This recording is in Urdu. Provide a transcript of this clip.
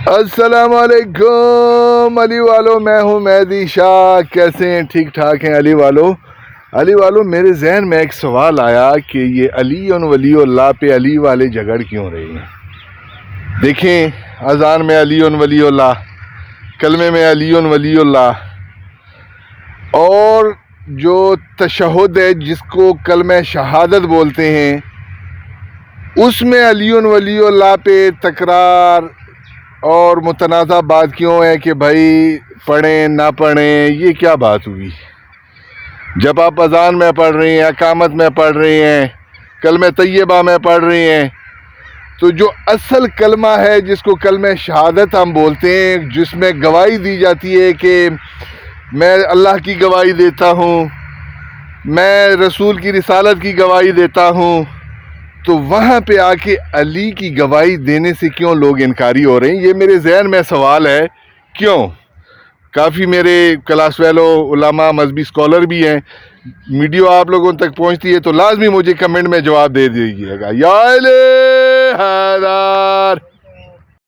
السلام علیکم علی والو، میں ہوں مہدی شاہ. کیسے ہیں؟ ٹھیک ٹھاک ہیں علی والو. میرے ذہن میں ایک سوال آیا کہ یہ علی ولی اللہ پہ علی والے جھگڑ کیوں رہے ہیں. دیکھیں، اذان میں علی ولی اللہ، کلمے میں علی ولی اللہ، اور جو تشہد ہے جس کو کلمہ شہادت بولتے ہیں اس میں علی ولی اللہ پہ تکرار اور متنازع بات کیوں ہے کہ بھائی پڑھیں نہ پڑھیں. یہ کیا بات ہوئی؟ جب آپ اذان میں پڑھ رہی ہیں، اقامت میں پڑھ رہی ہیں، کلمہ طیبہ میں پڑھ رہی ہیں، تو جو اصل کلمہ ہے جس کو کلمہ شہادت ہم بولتے ہیں، جس میں گواہی دی جاتی ہے کہ میں اللہ کی گواہی دیتا ہوں، میں رسول کی رسالت کی گواہی دیتا ہوں، تو وہاں پہ آ کے علی کی گواہی دینے سے کیوں لوگ انکاری ہو رہے ہیں؟ یہ میرے ذہن میں سوال ہے. کیوں؟ کافی میرے کلاس فیلو علماء مذہبی اسکالر بھی ہیں. ویڈیو آپ لوگوں تک پہنچتی ہے تو لازمی مجھے کمنٹ میں جواب دے دیجیے گا. یا الہ حیدر.